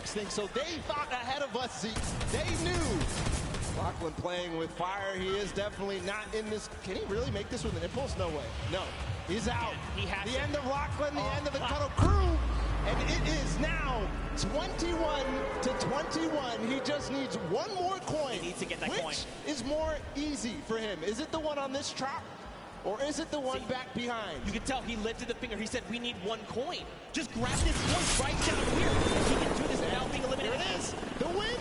next thing. So they thought ahead of us, Zeke. They knew. Lachlan playing with fire. He is definitely not in this. Can he really make this with an impulse? No way. No. He's out. He has the it. end of Lachlan, the end of the Cuddle crew. And it is now 21 to 21. He just needs one more coin. He needs to get that coin. Which is more easy for him? Is it the one on this trap? Or is it the one back behind? You can tell he lifted the finger. He said, we need one coin. Just grab this coin right down here. He can do this without being eliminated. There it is. The win.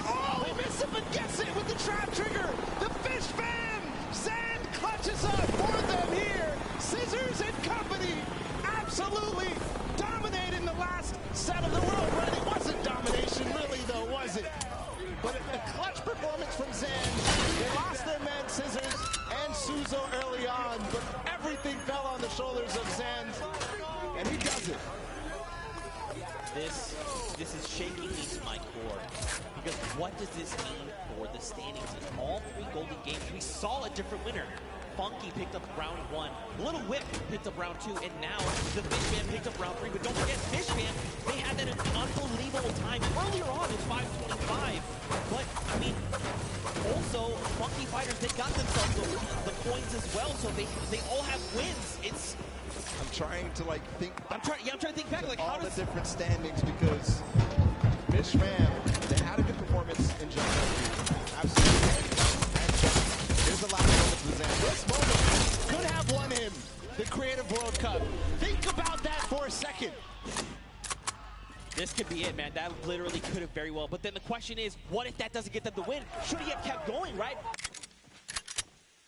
Oh, he missed it, but gets it with the trap trigger. The fish fam. Zan clutches up for them here. Scissors and company absolutely dominated in the last set of the world run. It wasn't domination, really, though, was it? But a clutch performance from Zan. They lost their man, Scissors and Suzo early on, but everything fell on the shoulders of Zan, and he does it. This is shaking me to my core, because what does this mean for the standings? In all three golden games, we saw a different winner. Funky picked up round 1, Little Whip picked up round 2, and now the Fishman picked up round 3. But don't forget, Fishman, they had that an unbelievable time earlier on in 525. But, I mean, also, Funky Fighters, they got themselves the coins as well, so they all have wins. It's... I'm trying to, like, think... I'm trying to think back, like, how all does... the different standings, because Fishman, they had a good performance in Jungle. Absolutely. Here's the last moment for Zan. This moment could have won him the Creative World Cup. Think about that for a second. This could be it, man. That literally could have very well. But then the question is, what if that doesn't get them the win? Should he have kept going, right?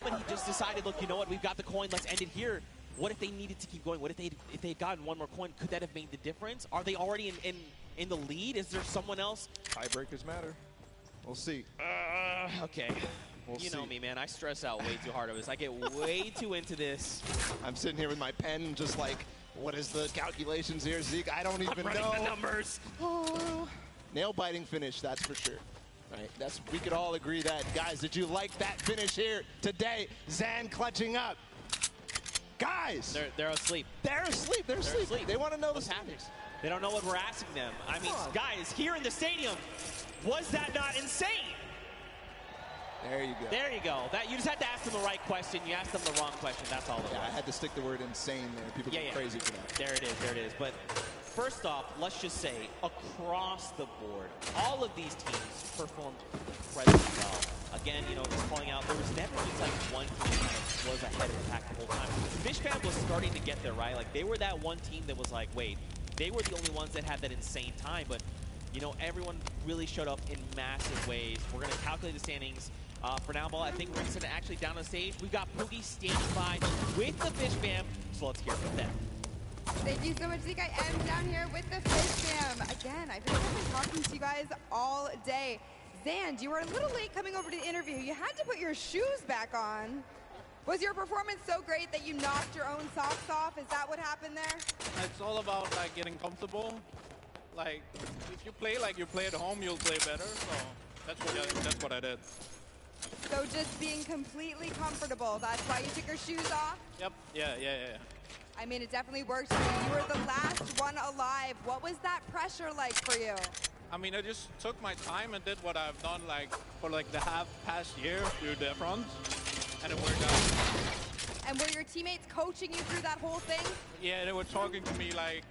But he just decided, look, you know what? We've got the coin. Let's end it here. What if they needed to keep going? What if they had gotten one more coin? Could that have made the difference? Are they already in the lead? Is there someone else? Tiebreakers matter. We'll see. Okay. You know see. me, man. I stress out way too hard of this. I get way too into this. I'm sitting here with my pen, just like, what is the calculations here, Zeke? I don't even running know. the numbers. Nail-biting finish, that's for sure. Right? We could all agree that. Guys, did you like that finish here today? Zan clutching up. Guys! They're asleep. They're asleep. They're asleep. They want to know what's the happening. They don't know what we're asking them. I mean, guys, here in the stadium, was that not insane? There you go. There you go. You just had to ask them the right question. You asked them the wrong question. That's all it was. I had to stick the word insane there. People get crazy for that. There it is. There it is. But first off, let's just say, across the board, all of these teams performed incredibly well. Again, you know, just calling out, there was never just like one team that was ahead of the pack the whole time. Fishman was starting to get there, right? Like, they were that one team that was like, wait, they were the only ones that had that insane time. But, you know, everyone really showed up in massive ways. We're going to calculate the standings. For now, I think we're going to send it actually down on stage. We've got Poogie standing by with the Fish Fam, so let's hear from them. Thank you so much, Zeke. I am down here with the Fish Fam. Again, I've been talking to you guys all day. Zan, you were a little late coming over to the interview. You had to put your shoes back on. Was your performance so great that you knocked your own socks off? Is that what happened there? It's all about like getting comfortable. Like, if you play like you play at home, you'll play better. So that's what I did. So just being completely comfortable, that's why you took your shoes off? Yep, yeah. I mean, it definitely worked for you. You were the last one alive. What was that pressure like for you? I mean, I just took my time and did what I've done like for like the past year through the front, and it worked out. And were your teammates coaching you through that whole thing? Yeah, they were talking to me like,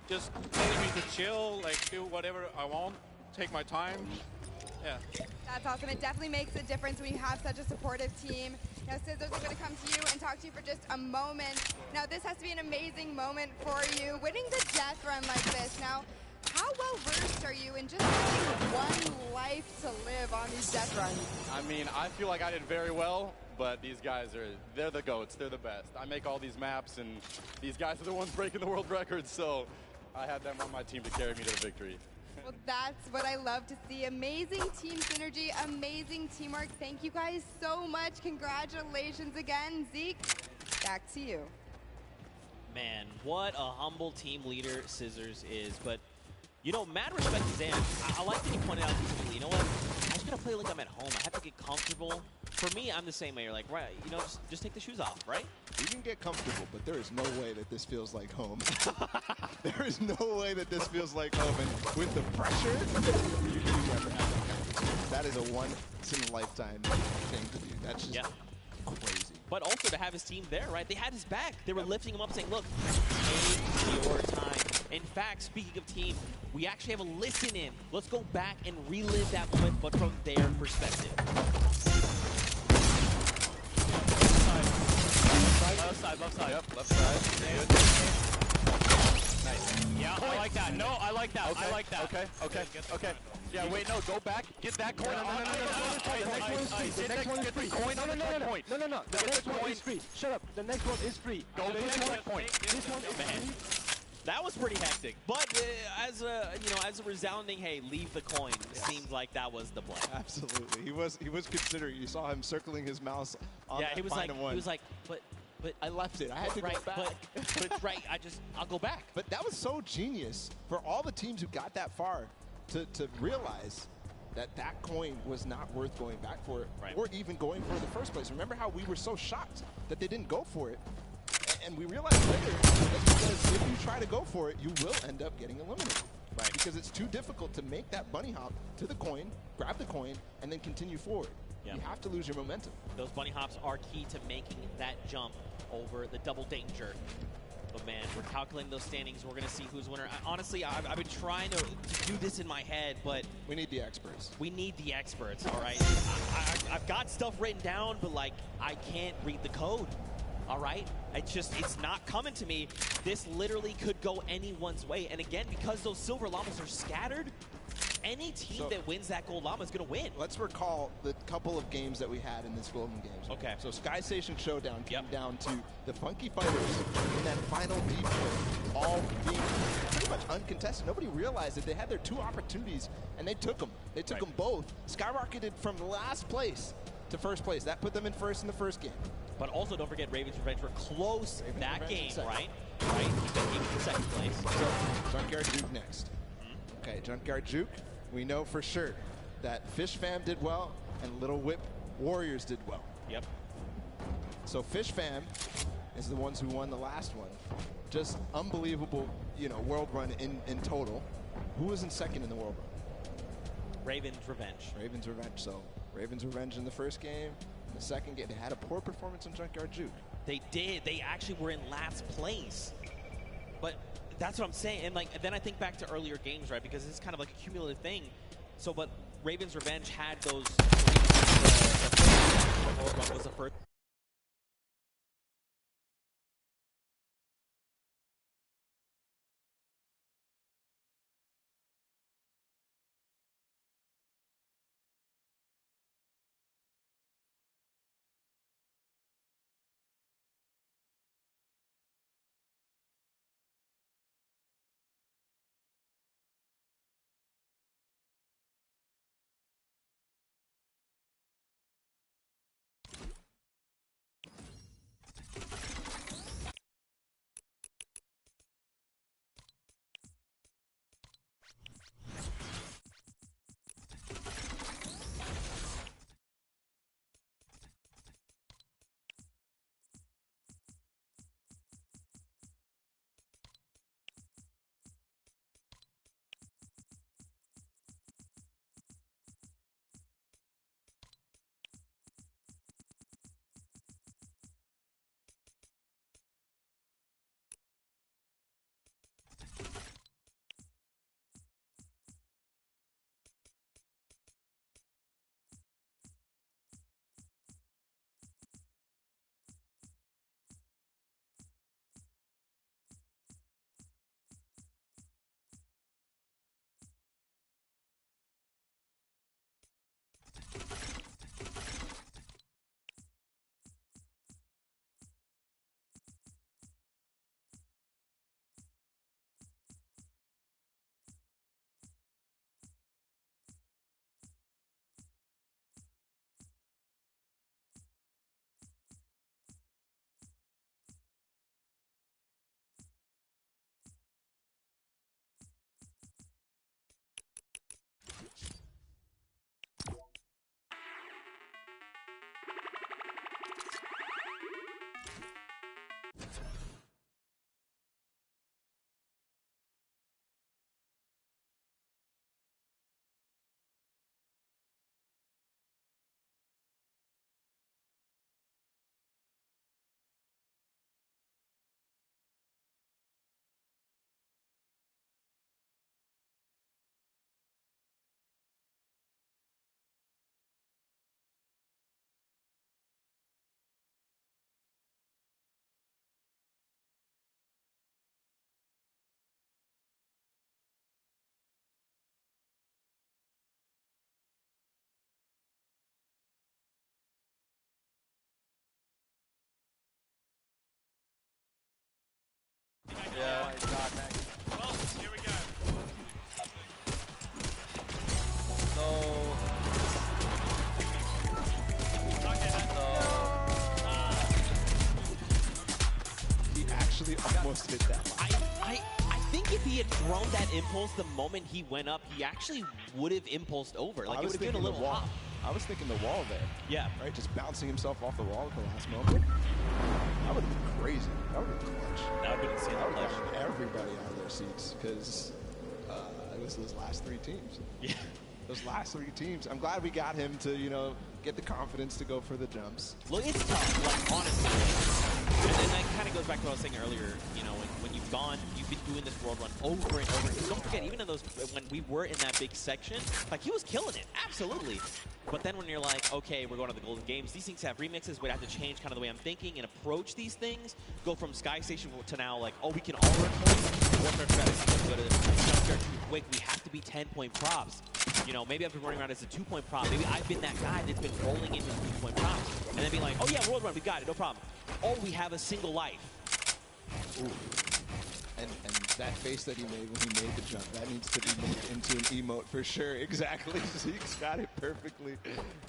just telling me to chill, like do whatever I want, take my time. Yeah. That's awesome. It definitely makes a difference when you have such a supportive team. Now, Scissors, I'm going to come to you and talk to you for just a moment. Now, this has to be an amazing moment for you, winning the death run like this. Now, how well versed are you in just having one life to live on these death runs? I mean, I feel like I did very well, but these guys they're the GOATs, they're the best. I make all these maps, and these guys are the ones breaking the world records, so I had them on my team to carry me to the victory. Well, that's what I love to see. Amazing team synergy, amazing teamwork. Thank you guys so much. Congratulations again. Zeke, back to you. Man, what a humble team leader Scissors is. But, you know, mad respect to Zan. I like that he pointed out, you know what? I just gotta play like I'm at home. I have to get comfortable. for me, I'm the same way. You're like, right, you know, just take the shoes off, right? You can get comfortable, but there is no way that this feels like home. There is no way that this feels like home. And with the pressure, you never have that kind of experience. That is a once-in-a-lifetime thing to do. That's just crazy. But also to have his team there, right? They had his back. They were lifting him up saying, look, take your time. In fact, speaking of team, we actually have a listen in. Let's go back and relive that moment, but from their perspective. Left side. Yep, left side. Good. Nice. Yeah, I like that. No, I like that. Okay, I like that. Okay. Yeah, wait, no, go back. Get that coin. No. The next one is free. Coin on the point. No. The next one is free. Shut up. The next one is free. Go to the next point. This one is free. That was pretty hectic. But as a resounding, hey, leave the coin, seemed like that was the play. Absolutely. He was considering. You saw him circling his mouse on that final one. He was like, but I left it. I had to go back. But right, I'll go back. But that was so genius for all the teams who got that far to realize that coin was not worth going back for, or even going for in the first place. Remember how we were so shocked that they didn't go for it? And we realized later that's because if you try to go for it, you will end up getting eliminated. Right. Because it's too difficult to make that bunny hop to the coin, grab the coin, and then continue forward. Yeah. You have to lose your momentum. Those bunny hops are key to making that jump over the double danger. But man, we're calculating those standings. We're going to see who's winner. Honestly, I've been trying to do this in my head, but we need the experts. We need the experts, all right? I've got stuff written down, but like I can't read the code. All right? It's not coming to me. This literally could go anyone's way. And again, because those silver llamas are scattered, any team that wins that gold llama is going to win. Let's recall the couple of games that we had in this Golden Games. Okay. So Sky Station Showdown came down to the Funky Fighters in that final deep all being pretty much uncontested. Nobody realized that they had their two opportunities, and they took them. They took them both. Skyrocketed from last place to first place. That put them in first in the first game. But also, don't forget, Ravens Revenge were close that game, right? He came in second place. So, Junkyard Juke next. Okay, Junkyard Juke, we know for sure that Fish Fam did well and Little Whip Warriors did well. Yep. So Fish Fam is the ones who won the last one. Just unbelievable, world run in total. Who was in second in the world run? Ravens Revenge. Ravens Revenge. So Ravens Revenge in the first game. In the second game, they had a poor performance on Junkyard Juke. They did. They actually were in last place. But that's what I'm saying. And then I think back to earlier games, right? Because it's kind of like a cumulative thing. So, but Ravens Revenge had those. The was the first. actually almost hit that line. I think if he had thrown that impulse the moment he went up, he actually would have impulsed over. Like, it would have been a little wall. hop. I was thinking the wall there. Yeah. Right, just bouncing himself off the wall at the last moment. That would have been crazy. That would have been clutch. That would have been insane. That would have gotten everybody out of their seats because it was those last three teams. Yeah. Those last three teams. I'm glad we got him to, you know, get the confidence to go for the jumps. Look, it's tough, like, honestly. And then that kind of goes back to what I was saying earlier, you know, when you've been doing this world run over and over. Because don't forget, even in those, when we were in that big section, like, he was killing it, absolutely. But then when you're like, okay, we're going to the Golden Games, these things have remixes, we'd have to change kind of the way I'm thinking and approach these things. Go from Sky Station to now, like, oh, we can all earn points. Warfare strategy, go to Junkyard too quick. We have to be 10-point props. You know, maybe I've been running around as a 2-point prop. Maybe I've been that guy that's been rolling in with 2-point props. And then being like, oh yeah, world run, we got it, no problem. Oh, we have a single life. Ooh. And that face that he made when he made the jump, that needs to be made into an emote for sure. Exactly. Zeke's got it perfectly.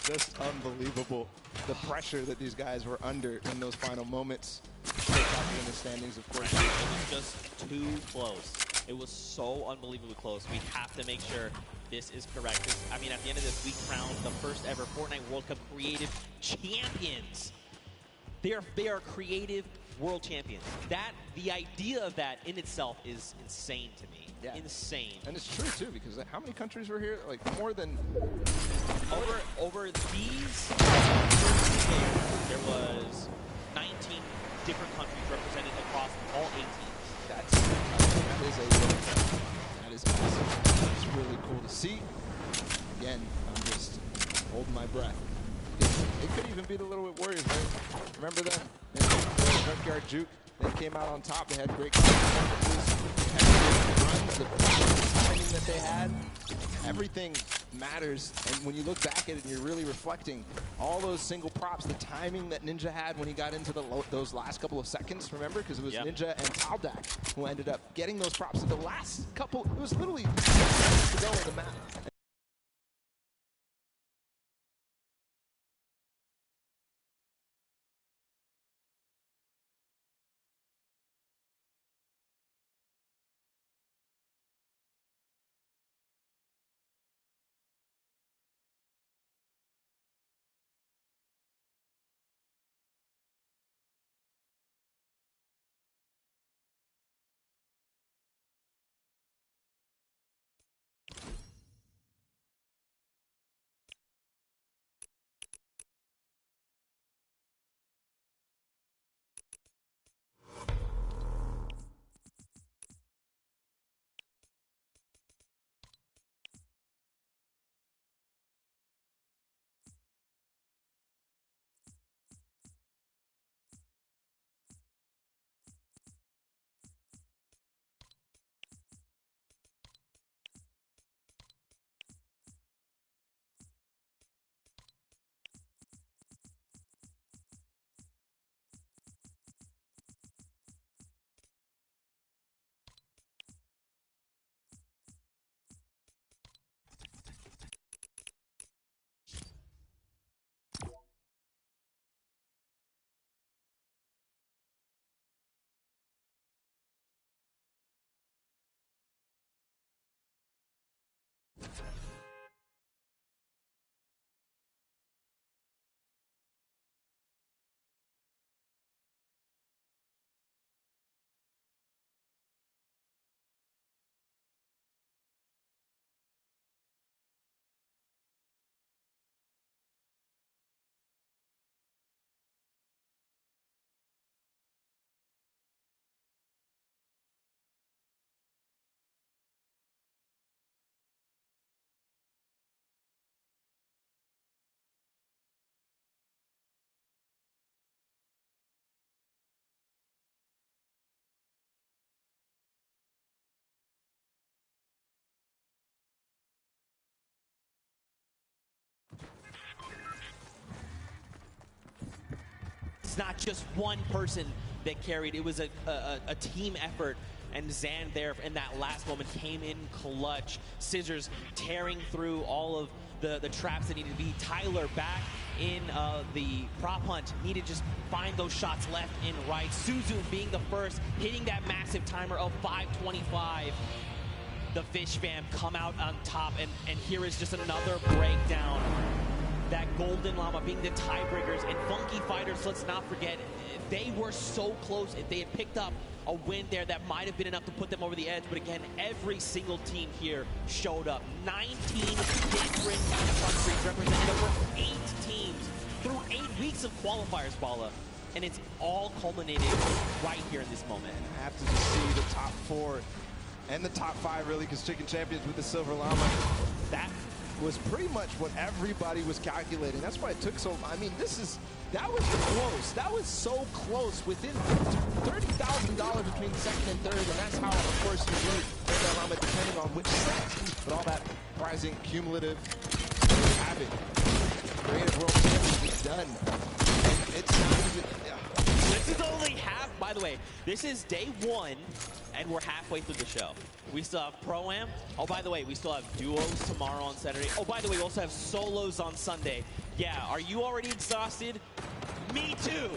Just unbelievable. The pressure that these guys were under in those final moments. Straight up in the standings, of course. It was just too close. It was so unbelievably close. We have to make sure this is correct. I mean, at the end of this, we crowned the first ever Fortnite World Cup creative champions. They are creative world champions. The idea of that in itself is insane to me. Yeah. Insane. And it's true too, because how many countries were here? Like more than over these. There was 19 different countries represented across all 8 teams. That is awesome. It's really cool to see. Again, I'm just holding my breath. It could even be the Little Bit Warriors, right? Remember them? Junkyard Juke. They came out on top. They had great performances. They had great runs. The timing that they had. Everything matters. And when you look back at it and you're really reflecting, all those single props, the timing that Ninja had when he got into those last couple of seconds, remember? Because it was Ninja and Taldak who ended up getting those props in the last couple. It was literally seconds to go in the map. It's not just one person that carried. It was a team effort. And Zan there in that last moment came in clutch. Scissors tearing through all of the traps that needed to be. Tyler back in the prop hunt. Need to just find those shots left and right. Suzu being the first, hitting that massive timer of 5:25. The Fish fam come out on top, and here is just another breakdown. That Golden Llama being the tiebreakers, and Funky Fighters, let's not forget, they were so close. If they had picked up a win there, that might have been enough to put them over the edge. But again, every single team here showed up. 19 different countries represented over 8 teams through 8 weeks of qualifiers, Bala. And it's all culminated right here in this moment. I have to just see the top 4 and the top 5, really, because Chicken Champions with the Silver Llama, that was pretty much what everybody was calculating. That's why it took so. I mean, that was close. That was so close, within $30,000 between second and third, and that's how, of course, you do Silver Llama depending on which set. But all that pricing, cumulative, there you have it. Creative World Championship is done. And it's not even. This is only half, by the way, this is day 1, and we're halfway through the show. We still have Pro-Am. Oh, by the way, we still have duos tomorrow on Saturday. Oh, by the way, we also have solos on Sunday. Yeah, are you already exhausted? Me too.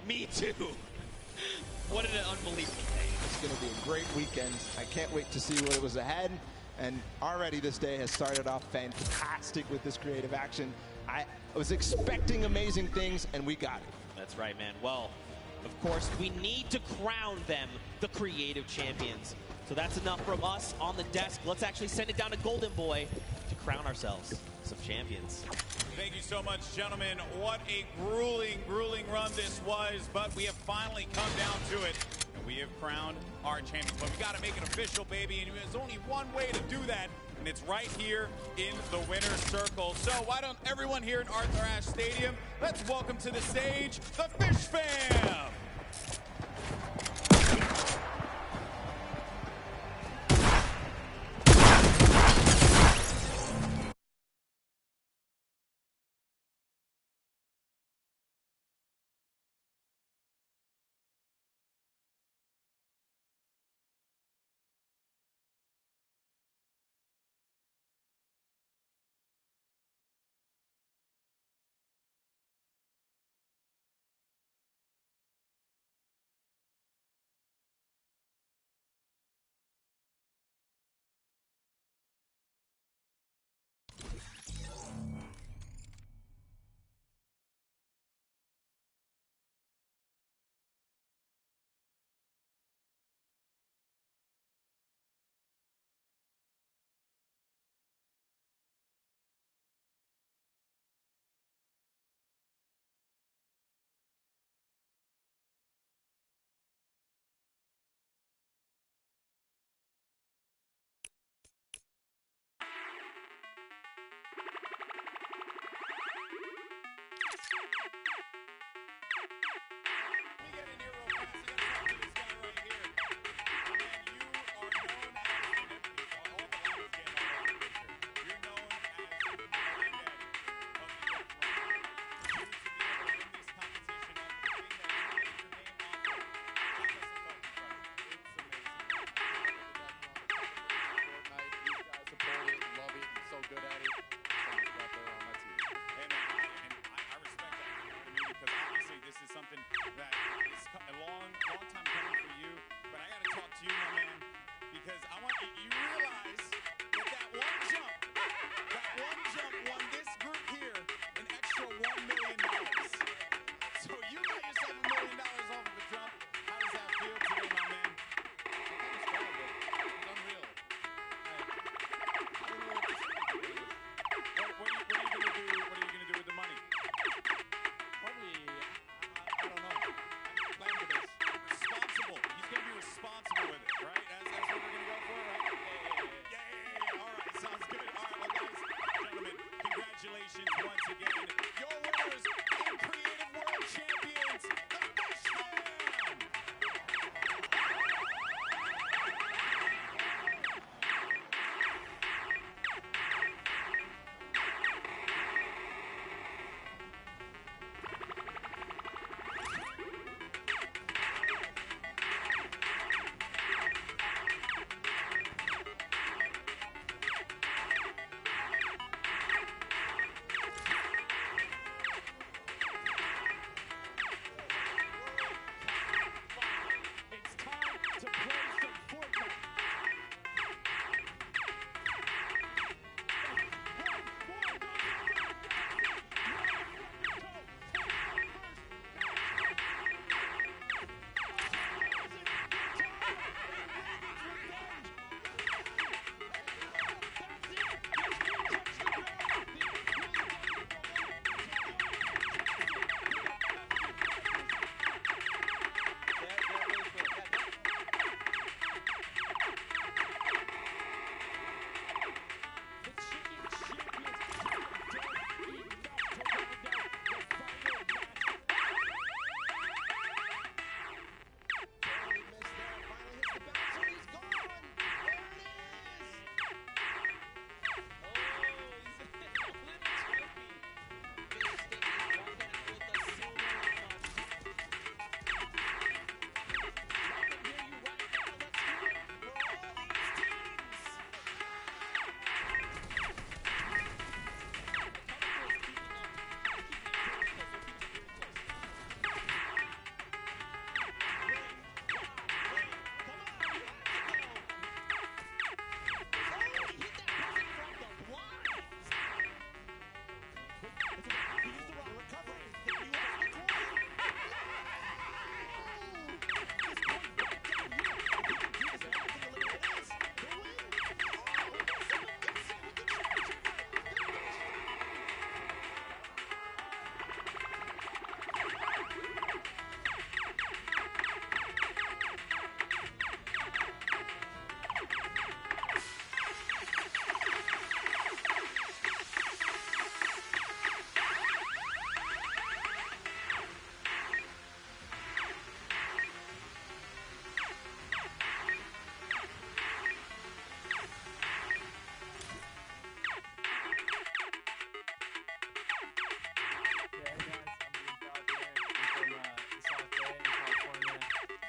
Me too. What an unbelievable day. It's going to be a great weekend. I can't wait to see what it was ahead. And already this day has started off fantastic with this creative action. I was expecting amazing things, and we got it. That's right, man. Well, of course, we need to crown them the creative champions. So that's enough from us on the desk. Let's actually send it down to Golden Boy to crown ourselves some champions. Thank you so much, gentlemen. What a grueling, grueling run this was, but we have finally come down to it, and we have crowned our champions. But we got to make it official, baby, and there's only one way to do that, and it's right here in the winner's circle. So why don't everyone here at Arthur Ashe Stadium, let's welcome to the stage the Fish Fam!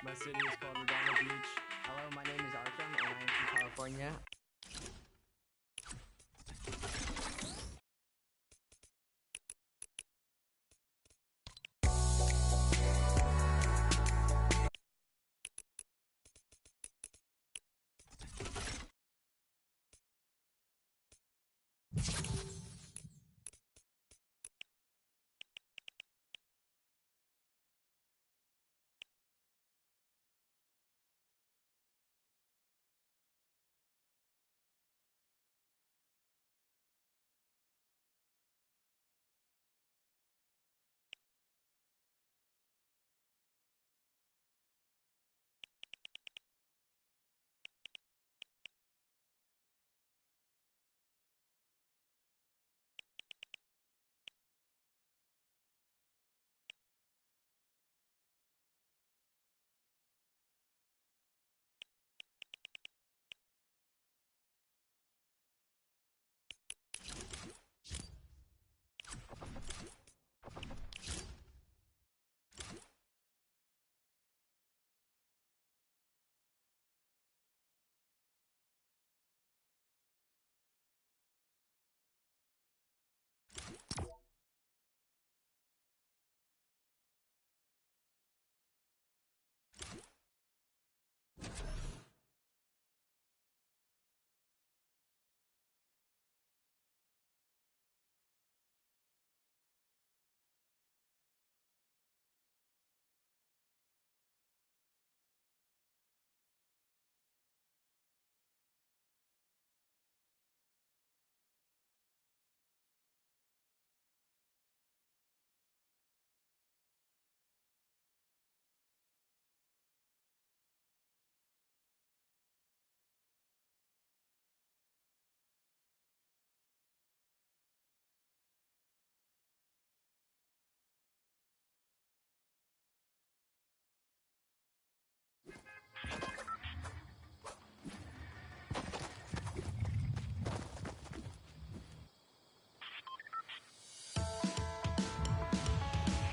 My city is called Redondo Beach. Hello, my name is Arkham, and I am from California.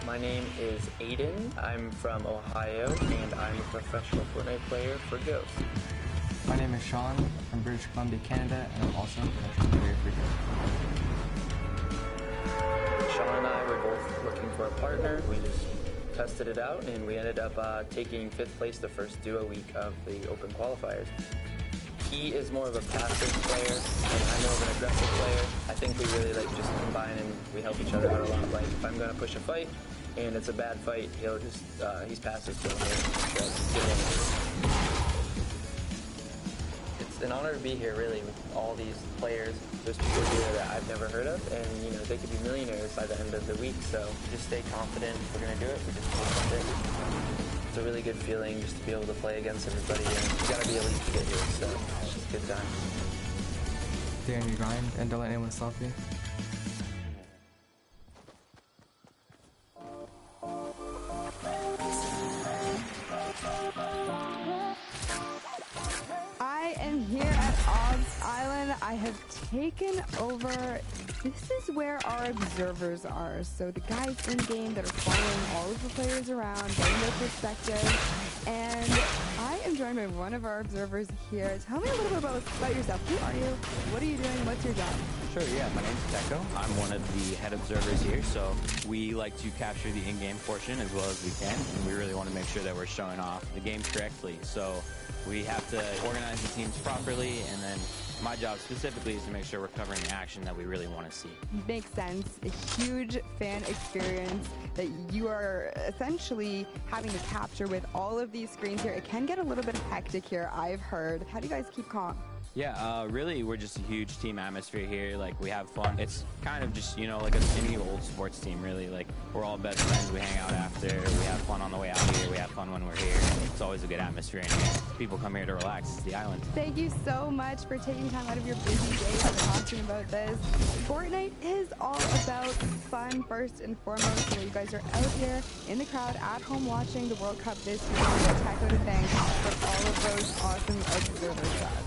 My name is Aiden. I'm from Ohio, and I'm a professional Fortnite player for Ghost. My name is Sean from British Columbia, Canada, and I'm also a professional player for Ghost. Sean and I were both looking for a partner. We just tested it out, and we ended up taking 5th place the first duo week of the Open qualifiers. He is more of a passive player, and I'm more of an aggressive player. I think we really just combine and we help each other out a lot. Like, if I'm going to push a fight and it's a bad fight, he'll just, he's passive, so I'm going to get him. It's an honor to be here, really, with all these players. There's people here that I've never heard of, and, you know, they could be millionaires by the end of the week, so just stay confident. If we're going to do it, we just focus it. It's a really good feeling just to be able to play against everybody, and you gotta be elite to get here, so it's just a good time. Stay on your grind and don't let anyone stop you. I am here at Oz Island. I have taken over. This is where our observers are. So the guys in game that are following all of the players around, getting their perspective. And I am joined by one of our observers here. Tell me a little bit about yourself. Who are you? What are you doing? What's your job? Sure, yeah, my name's Teko. I'm one of the head observers here, so we like to capture the in-game portion as well as we can, and we really want to make sure that we're showing off the game correctly. So we have to organize the teams properly, and then my job specifically is to make sure we're covering the action that we really want to see. Makes sense. A huge fan experience that you are essentially having to capture with all of these screens here. It can get a little bit hectic here, I've heard. How do you guys keep calm? Yeah, really, we're just a huge team atmosphere here. Like, we have fun. It's kind of just, you know, like any old sports team, really. Like, we're all best friends. We hang out after. We have fun on the way out here. We have fun when we're here. It's always a good atmosphere in here. People come here to relax. It's the island. Thank you so much for taking time out of your busy day to talking about this. Fortnite is all about fun first and foremost. So you guys are out here in the crowd at home watching the World Cup this year. Teko to thank for all of those awesome observer shots.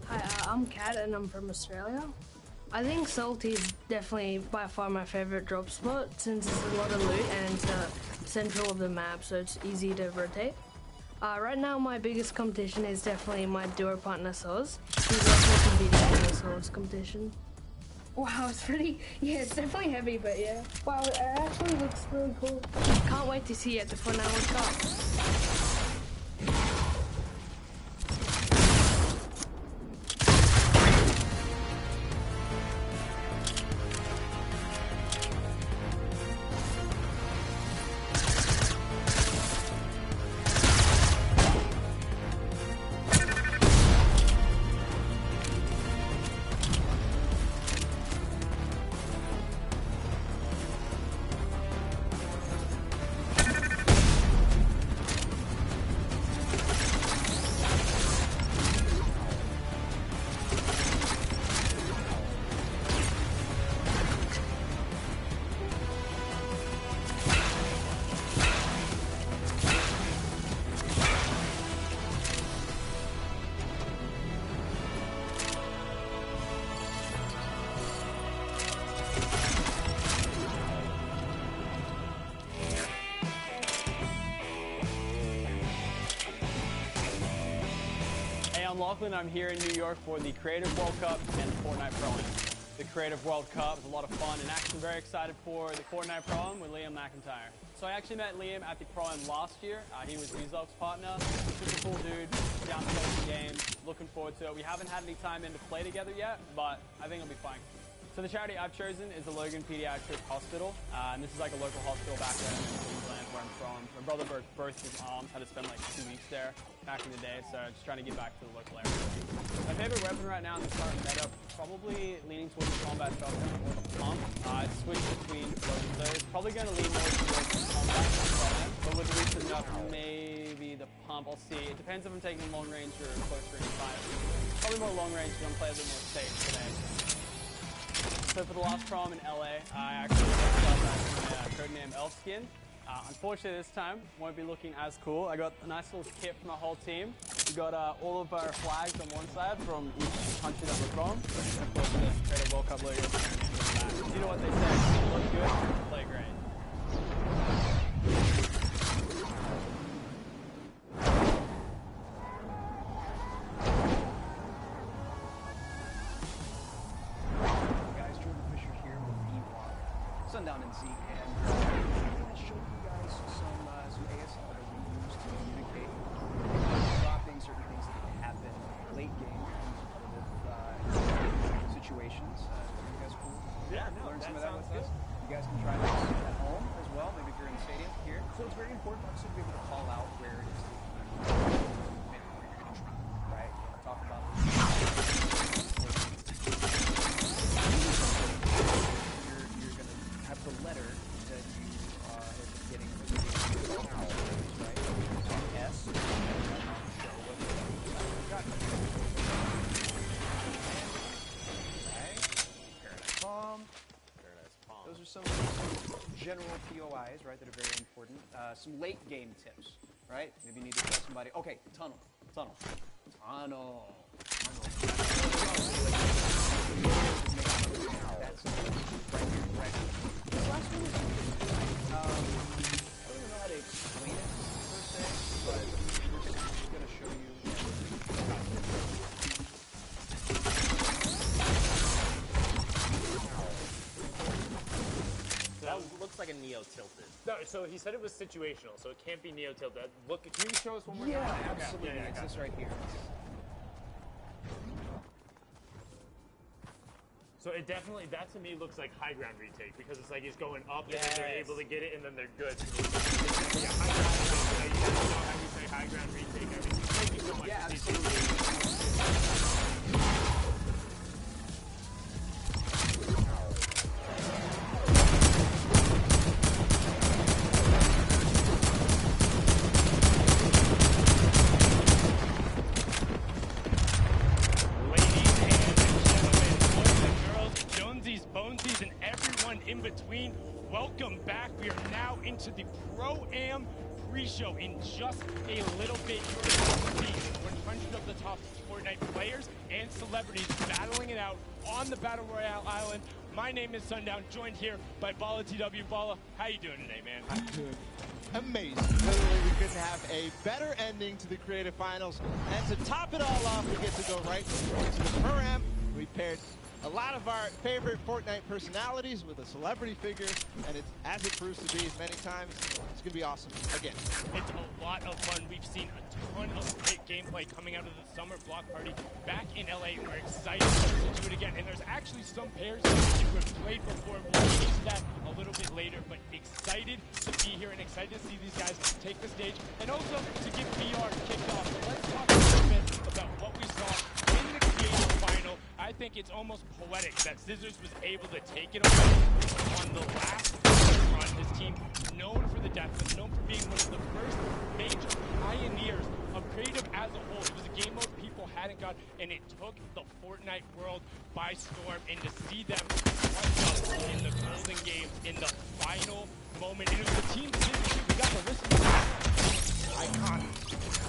Hi, I'm Kat and I'm from Australia. I think Salty is definitely by far my favorite drop spot since it's a lot of loot and it's central of the map, so it's easy to rotate. Right now my biggest competition is definitely my duo partner Soz. He's also competing in the Soz competition. Wow, it's pretty, yeah, it's definitely heavy, but yeah. Wow, it actually looks really cool. Can't wait to see it at the Fortnite World Cup. I'm Lachlan. I'm here in New York for the Creative World Cup and Fortnite Pro-Am. The Creative World Cup is a lot of fun, and actually very excited for the Fortnite Pro-Am with Liam McIntyre. So I actually met Liam at the Pro-Am last year. He was Rezog's partner. Super cool dude, down to play the game. Looking forward to it. We haven't had any time in to play together yet, but I think it'll be fine. So the charity I've chosen is the Logan Pediatric Hospital, and this is like a local hospital back there in Queensland where I'm from. My brother broke both his arms, had to spend like 2 weeks there back in the day, so just trying to get back to the local area. My favorite weapon right now in the current meta, probably leaning towards the combat shotgun or the pump. I switched between both of those. Probably going to lean more towards the combat shotgun, but with the recent enough, maybe the pump. I'll see. It depends if I'm taking long range or close range fire. Probably more long range because I'm playing a bit more safe today. So for the last prom in LA, I actually got a codename Elf skin. Unfortunately this time, won't be looking as cool. I got a nice little kit for my whole team. We got all of our flags on one side from each country that we're from. And of course this Creative World Cup logo. You know what they say, look good, play great. Sundown and Zeke, and I'm going to show you guys some ASL that we use to communicate, dropping certain things that can happen late game in competitive situations. You guys cool? Yeah, no, learn some of that that sounds with good. us. You guys can try this at home as well, maybe if you're in the stadium here. So it's very important obviously to be able to call out where it is that you're going to drop, right? You want to talk about the letter that you are getting right? S. Show what you got. Paradise Palm. Those are some general POIs, right, that are very important. Some late game tips, right? Maybe you need to tell somebody. Okay, tunnel. That's right. This last one is I don't even know how to explain it per se, but we're just going to show you. That looks like a Neo tilted. No, so he said it was situational, so it can't be Neo tilted. Look, can you show us one more Yeah, time? absolutely. Yeah, It's this right here. So it definitely, that to me looks like high ground retake because it's like he's going up and then they're able to get it and then they're good. Yeah, high ground retake. You guys know how we say high ground retake. I mean, thank you so much. Yeah, absolutely. Bonesies and everyone in between, welcome back. We are now into the Pro-Am pre-show in just a little bit. You're going to see 100 of the top Fortnite players and celebrities battling it out on the Battle Royale Island. My name is Sundown, joined here by Bala TW. Bala, how you doing today, man? I'm doing amazing. Literally, we couldn't have a better ending to the Creative Finals. And to top it all off, we get to go right to the Pro-Am. We paired a lot of our favorite Fortnite personalities with a celebrity figure, and it's, as it proves to be many times, it's going to be awesome again. It's a lot of fun. We've seen a ton of great gameplay coming out of the summer block party back in LA. We're excited to do it again, and there's actually some pairs that we've played before. We'll get into that a little bit later, but excited to be here and excited to see these guys take the stage, and also to get VR kicked off. So let's talk a little bit about what we saw in the Creative Final. I think it's almost poetic that Scissors was able to take it away on the last run. His team, known for the death, but known for being one of the first major pioneers of Creative as a whole. It was a game mode people hadn't got, and it took the Fortnite world by storm. And to see them clutch up in the golden game in the final moment, and it was a team decision. We got to listen to that. Iconic.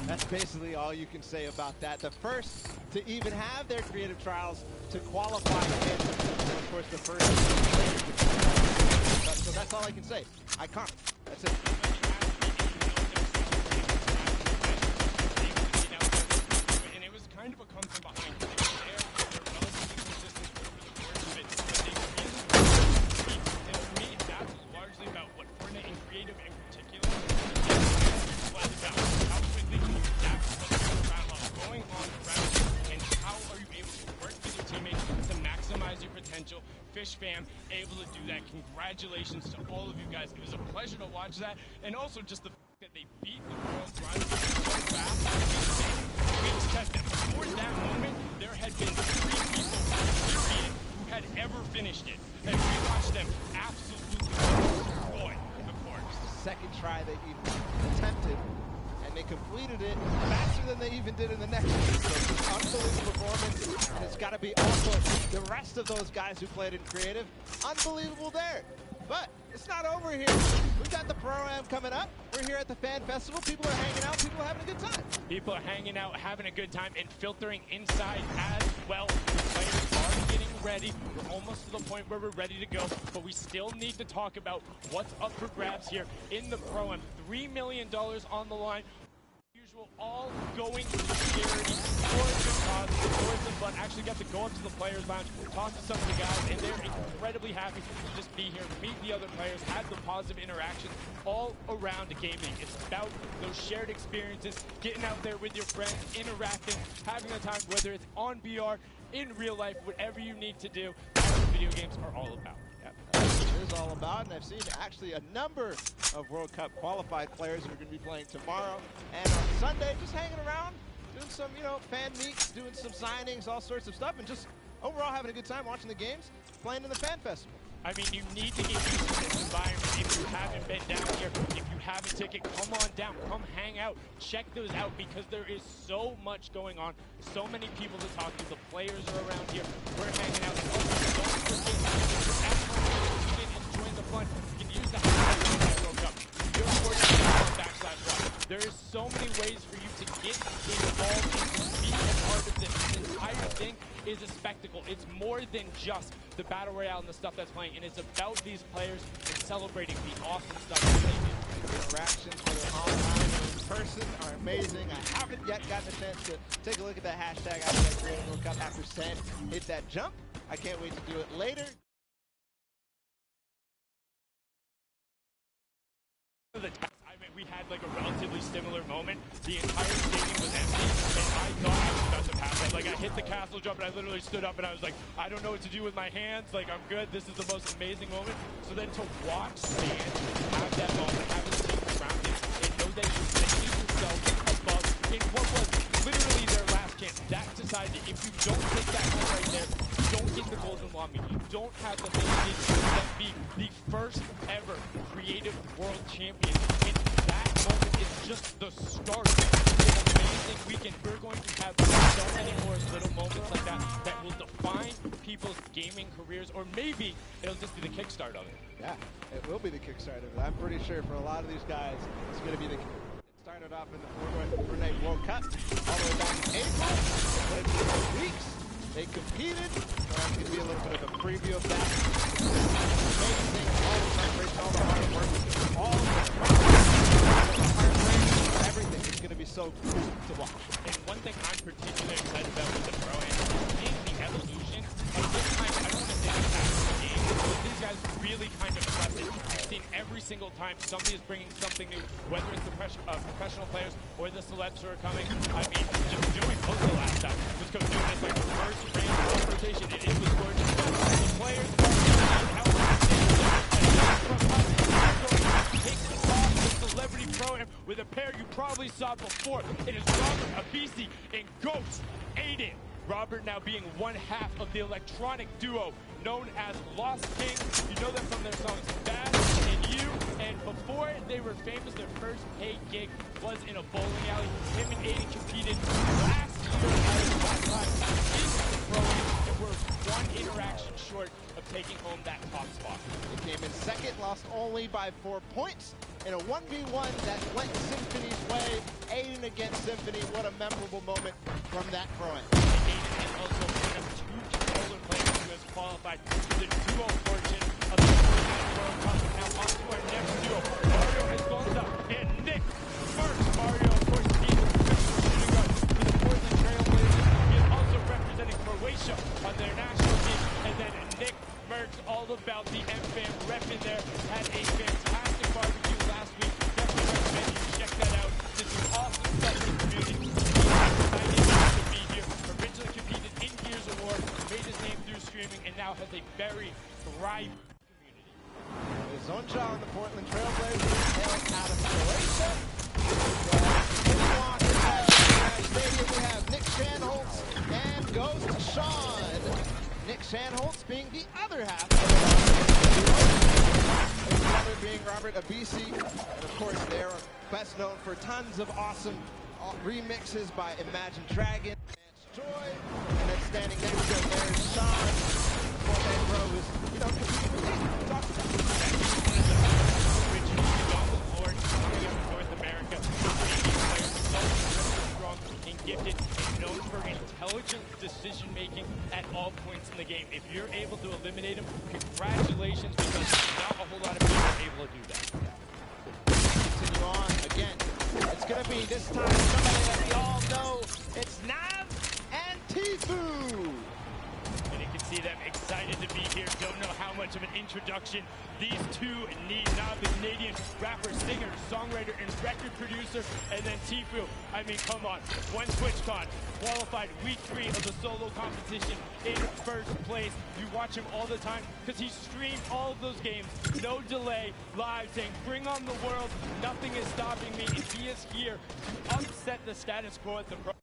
That's basically all you can say about that. The first to even have their creative trials to qualify, and of course the first. So that's all I can say. Iconic. That's it. And it was kind of a come from behind. They were there. They're relatively consistent over the course of it, but they really and for me, that's largely about what Fortnite and Creative in particular was about. How quickly can you adapt to what's going on around you, and how are you able to work with your teammates to maximize your potential? Fish fam, able to do that. Congratulations to all of you guys. It was a pleasure to watch that, and also just the fact that they beat the world run so fast. We tested. Before that moment, there had been 3 people, period, who had ever finished it, and we watched them absolutely destroy the course. Second try they even attempted, and they completed it faster than they even did in the next one. So it's an unbelievable performance, and it's got to be also the rest of those guys who played in Creative. Unbelievable there. But it's not over here. We've got the Pro-Am coming up. We're here at the Fan Festival. People are hanging out. People are having a good time. People are hanging out, having a good time, and filtering inside as well. The players are getting ready. We're almost to the point where we're ready to go, but we still need to talk about what's up for grabs here in the Pro-Am. $3 million on the line. All going to charity for a good cause, for some fun. Actually got to go up to the players' lounge, talk to some of the guys, and they're incredibly happy to just be here, meet the other players, have the positive interactions all around gaming. It's about those shared experiences, getting out there with your friends, interacting, having a time, whether it's on VR, in real life, whatever you need to do. That's what video games are all about. It is all about, and I've seen actually a number of World Cup qualified players who are going to be playing tomorrow and on Sunday, just hanging around, doing some, fan meets, doing some signings, all sorts of stuff, and just overall having a good time watching the games, playing in the Fan Festival. I mean, you need to get used to this environment. If you haven't been down here, if you have a ticket, come on down, come hang out, check those out, because there is so much going on, so many people to talk to. The players are around here, we're hanging out. And also, don't forget, if you're at home and join the fun, you can use the hashtag World Cup. Your /1. There is so many ways for you to get involved and to be a part of this. This entire thing is a spectacle. It's more than just the Battle Royale and the stuff that's playing, and it's about these players and celebrating the awesome stuff that they do. Interactions, whether online or in person, are amazing. I haven't yet gotten a chance to take a look at that hashtag Creative World Cup after Sen hit that jump. I can't wait to do it later. We had like a relatively similar moment. The entire stadium was empty, and I thought I was about to pass it. Like, I hit the castle jump, and I literally stood up, and I was like, I don't know what to do with my hands. Like, I'm good. This is the most amazing moment. So then to watch Stan have that moment, have his team around him, and know that he's setting himself above in what was literally their last chance. That decided if you don't take that one right there, you don't get the golden lobby. You don't have the ability to be the first ever Creative World Champion. That moment is just the start of an amazing weekend. We're going to have so many more little moments like that that will define people. people's gaming careers, or maybe it'll just be the kickstart of it. Yeah, it will be the kickstart of it. I'm pretty sure for a lot of these guys, it's going to be the. It started off in the Fortnite World Cup all the way back in April. They played for 2 weeks. They competed. I'm going to be a little bit of a preview of that. Amazing, all the preparation, all the hard work, all the heartbreak, everything. It's going to be so cool to watch. And one thing I'm particularly excited about with the Pro-Am is the evolution of this kind of, I don't want to say the tactical game, but these guys really kind of press it. I've seen every single time somebody is bringing something new, whether it's the professional players or the celebs who are coming. I mean, just Joey Pozo last time was doing this like first random rotation, and it was gorgeous. The players takes the off the Celebrity Pro-Am with a pair you probably saw before. It is Robert Abisi and Ghost Aiden. Robert now being one half of the electronic duo known as Lost Kings. You know them from their songs Bad and You. And before they were famous, their first paid gig was in a bowling alley. Him and Aiden competed last year at time in the Pro-Am and were one interaction short of taking home that top spot. They came in second, lost only by 4 points in a 1v1 that went Symphony's way. Aiden against Symphony, what a memorable moment from that Pro-Am. Aiden is also one of 2 controller players who has qualified for the duo portion of the Fortnite World Cup. Now on to our next duo, Mario Esconza and Nick Merckx. Mario, of course, being the professional shooting guard for the Portland Trail Blazers. He is also representing Croatia on their national team. And then Nick Merckx, all about the M-Fam rep in there, had a fantastic barbecue last week. Definitely recommend you check that out. This is awesome stuff for the community. Excited to be here. Originally competed in Gears of War, made his name through streaming, and now has a very thriving community. Zonja on the Portland Trail Blazers, hails out of Croatia. On in the stadium, we have Nick Shanholtz and goes to Sean. Nick Shanholtz being the other half. The other being Robert Abisi. And of course, they're best known for tons of awesome remixes by Imagine Dragon and Joy. And then standing next to him, there's Sean. Fortnite Pro is, you know, competing with Nick. We talked about it. Originally, Donald Lord, North America, players so strong and gifted and known for intelligent decision making at all points in the game. If you're able to eliminate him, congratulations, because not a whole lot of people are able to do that. Continue on again. It's going to be this time somebody that we all know. It's Nav and Tfue. And you can see them excited to be here. Don't know how much of an introduction these two need. Nav, the Canadian rapper, singer, songwriter, and record producer. And then Tfue. I mean, come on. One TwitchCon, qualified week 3 of the solo competition in first place. You watch him all the time because he streamed all of those games. No delay, live, saying, bring on the world. Nothing is stopping me. And he is here to upset the status quo at the Pro.